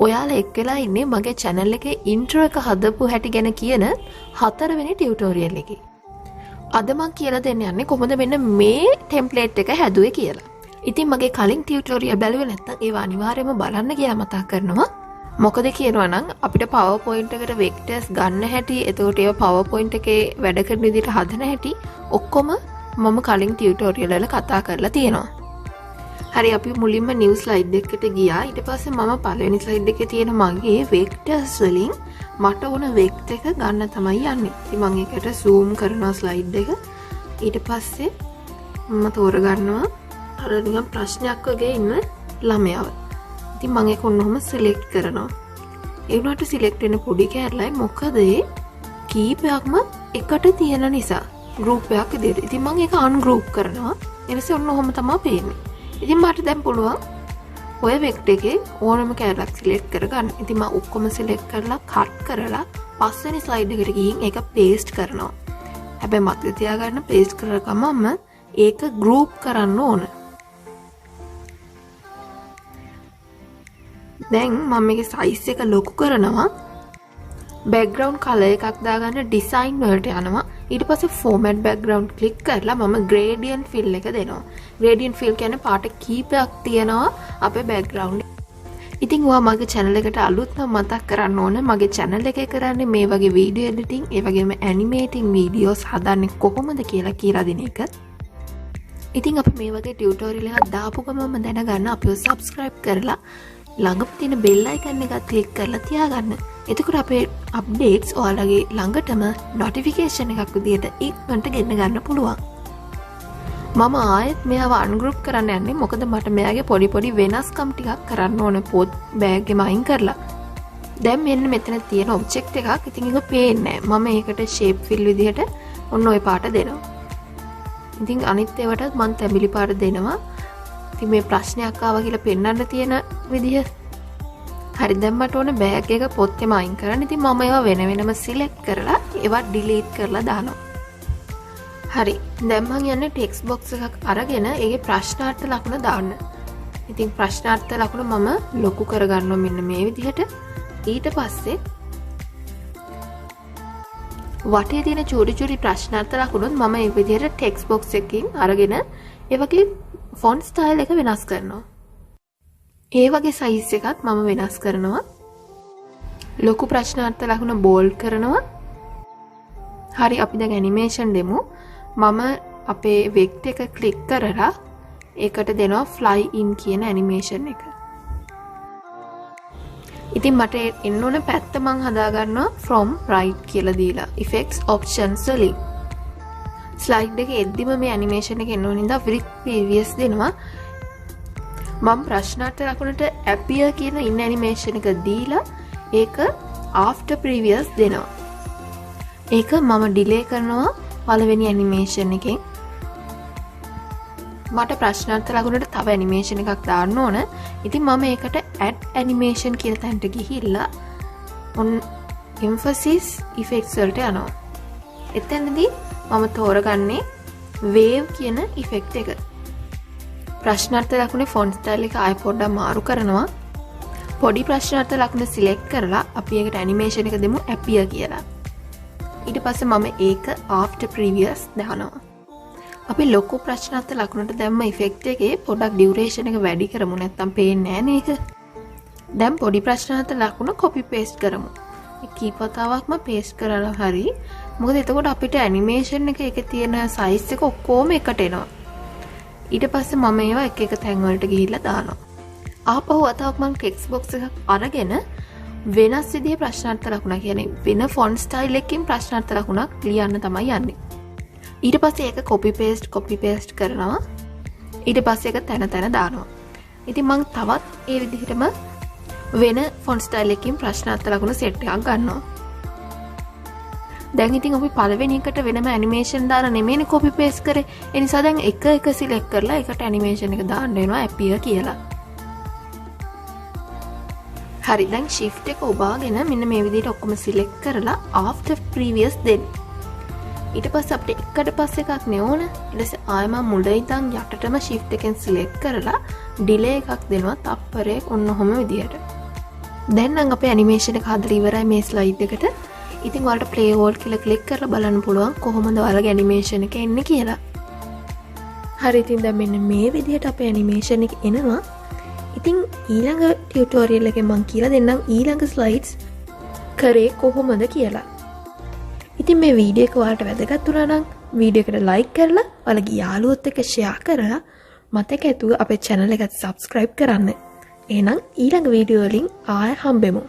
ඔයාලා එක්කලා ඉන්නේ මගේ channel එකේ intro එක හදපු හැටි ගැන කියන 4 වෙනි tutorial එකේ. අද මම කියලා දෙන්න යන්නේ කොහොමද මෙන්න මේ template එක හැදුවේ කියලා. ඉතින් මගේ කලින් tutorial බැලුවේ නැත්නම් ඒවා අනිවාර්යයෙන්ම බලන්න කියලා මතක් කරනවා. මොකද කියනවා නම් අපිට PowerPoint එකට vectors ගන්න හැටි, එතකොට ඒවා PowerPoint එකේ වැඩ කරන විදිහට හදන හැටි ඔක්කොම මම කලින් tutorial වල කතා කරලා තියෙනවා. හරි අපි මුලින්ම new slide එකකට ගියා. ඊට පස්සේ මම පළවෙනි slide එකේ තියෙන මගේ vectors වලින් මට ඕන vector එක ගන්න තමයි යන්නේ. ඉතින් මම ඒකට zoom කරනවා slide එක. ඊට පස්සේ මම තෝරගන්නවා අර නිකන් ප්‍රශ්නයක් වගේ ඉන්න ළමයාව. ඉතින් මම ඒක ඔන්නෝම select කරනවා. ඒ වුණාට select වෙන පොඩි කැරලයි මොකද ඒ කීපයක්ම එකට තියෙන නිසා group එකක් විදියට. ඉතින් මම ඒක ungroup කරනවා. ඊටසේ ඔන්නෝම තමයි පේන්නේ. ඉතින් මට දැන් පුළුවන් ඔය vector එකේ ඕනම කැරලක් select කරගන්න. ඉතින් මම ඔක්කොම select කරලා cut කරලා පස්වෙනි slide එකට ගිහින් ඒක paste කරනවා. හැබැයි මතක තියාගන්න paste කරලා ගමන්ම ඒක group කරන්න ඕන. දැන් මම මේකේ size එක ලොකු කරනවා. background color එකක් දාගන්න design වලට යනවා. ඊට පස්සේ format background click කරලා මම gradient fill එක දෙනවා. gradient fill කියන්නේ පාට කීපයක් තියෙනවා අපේ background. ඉතින් ඔයා මගේ channel එකට අලුත් නම් මතක් කරන්න ඕන මගේ channel එකේ කරන්නේ මේ වගේ video editing, ඒ වගේම animating videos හදන්නේ කොහොමද කියලා දෙන එක. ඉතින් අපි මේ වගේ tutorial එකක් දාපු ගමන්ම දැනගන්න අපිව subscribe කරලා ළඟම තියෙන bell icon එක click කරලා තියාගන්න. එතකොට අපේ updates ඔයාලගේ ළඟටම notification එකක් විදියට ඉක්මනට ගෙන්න ගන්න පුළුවන්. මම ආයෙත් මෙයාව ungroup කරන්න යන්නේ මොකද මට මෙයාගේ පොඩි වෙනස්කම් ටිකක් කරන්න ඕනේ පොත් බෑග් එකෙම අයින් කරලා. දැන් මෙන්න මෙතන තියෙන object එකක්. ඉතින් ඒක පේන්නේ නැහැ. මම ඒකට shape fill විදියට ඔන්න ඔය පාට දෙනවා. ඉතින් අනිත් ඒවාටත් මම තැඹිලි පාට දෙනවා. ඉතින් මේ ප්‍රශ්නයක් ආවා කියලා පෙන්වන්න තියෙන විදිය. හරි දැන් මට ඕන බෑග් එක පොත්තේම අයින් කරන්න. ඉතින් මම ඒවා වෙනම select කරලා ඒවා delete කරලා දානවා. හරි දැන් මම යන්නේ text box එකක් අරගෙන ඒකේ ප්‍රශ්නාර්ථ ලකුණ දාන්න. ඉතින් ප්‍රශ්නාර්ථ ලකුණ මම ලොකු කරගන්නවා මෙන්න මේ විදිහට. ඊට පස්සේ වටේ තියෙන චූටි ප්‍රශ්නාර්ථ ලකුණුත් මම මේ විදිහට text box එකකින් අරගෙන ඒ වගේ font style එක වෙනස් කරනවා. ඒ වගේ size එකත් මම වෙනස් කරනවා. ලොකු ප්‍රශ්නාර්ථ ලකුණ bold කරනවා. හරි අපි දැන් animation දෙමු. මම අපේ vector එක click කරලා ඒකට දෙනවා fly in කියන animation එක. ඉතින් මට එන්න ඕන පැත්ත මම හදා ගන්නවා from right කියලා දීලා effects options වලින්. slide එකේ එද්දිම මේ animation එක එන්න ඕන ඉඳලා previous දෙනවා. මම ප්‍රශ්නාර්ථ ලකුණට appear කියන in animation එක දීලා ඒක after previous දෙනවා. ඒක මම delay කරනවා පළවෙනි animation එකෙන්. මට ප්‍රශ්නාර්ථ ලකුණට තව animation එකක් දාන්න ඕන. ඉතින් මම ඒකට add animation කියන තැනට ගිහිල්ලා on emphasis effects වලට යනවා. එතනදී මම තෝරගන්නේ wave කියන effect එක. ප්‍රශ්නාර්ථ ලකුණේ font style එක ආයෙ පොඩ්ඩක් මාරු කරනවා. පොඩි ප්‍රශ්නාර්ථ ලකුණ select කරලා අපි ඒකට animation එක දෙමු appear කියලා. ඊට පස්සේ මම ඒක after previous දානවා. අපි ලොකු ප්‍රශ්නාර්ථ ලකුණට දැම්ම effect එකේ පොඩක් duration එක වැඩි කරමු නැත්නම් පේන්නේ නැහැ නේද? දැන් පොඩි ප්‍රශ්නාර්ථ ලකුණ copy paste කරමු. මේ කීපතාවක්ම paste කරලා හරි. මොකද එතකොට අපිට animation එකේ තියෙන size එක ඔක්කොම එකට එනවා. ඊට පස්සේ මම ඒවා එක තැන් වලට ගිහිල්ලා දානවා. ආපහු අතක් මම text box එකක් අරගෙන වෙනස් විදිහේ ප්‍රශ්නාර්ථ ලකුණ කියන්නේ වෙන font style එකකින් ප්‍රශ්නාර්ථ ලකුණක් ලියන්න තමයි යන්නේ. ඊට පස්සේ ඒක copy paste කරනවා. ඊට පස්සේ ඒක තැන දානවා. ඉතින් මම තවත් ඒ විදිහටම වෙන font style එකකින් ප්‍රශ්නාර්ථ ලකුණ set එකක් ගන්නවා. දැන් ඉතින් අපි පළවෙනි එකට වෙනම animation දාලා නෙමෙයිනේ copy paste කරේ. ඒ නිසා දැන් එක select කරලා ඒකට animation එක දාන්න වෙනවා appear කියලා. හරි දැන් shift එක ඔබාගෙන මෙන්න මේ විදිහට ඔක්කොම select කරලා after previous දෙන්න. ඊට පස්සේ අපිට එකට පස්සේ එකක් නෙවෝන. ඊට පස්සේ ආයෙම මුල ඉඳන් යටටම shift එකෙන් select කරලා delay එකක් දෙනවා තප්පරයක් ඔන්න ඔහොම විදිහට. දැන් නම් අපේ ඇනිමේෂන් එක හදලා ඉවරයි මේ ස්ලයිඩ් එකට. ඉතින් ඔයාලට play all කියලා ක්ලික් කරලා බලන්න පුළුවන් කොහොමද ඔයාලගේ ඇනිමේෂන් එක එන්නේ කියලා. හරි ඉතින් දැන් මෙන්න මේ විදිහට අපේ ඇනිමේෂන් එක එනවා. ඉතින් ඊළඟ ටියුටෝරියල් එකෙන් මම කියලා දෙන්නම් ඊළඟ ස්ලයිඩ්ස් කරේ කොහොමද කියලා. ඉතින් මේ වීඩියෝ එක ඔයාලට වැදගත් වුණා නම් වීඩියෝ එකට ලයික් කරලා ඔයාලගේ යාළුවොත් එක්ක ෂෙයා කරලා මතක ඇතුව අපේ channel එකට subscribe කරන්න. එහෙනම් ඊළඟ වීඩියෝ වලින් ආයෙ හම්බෙමු.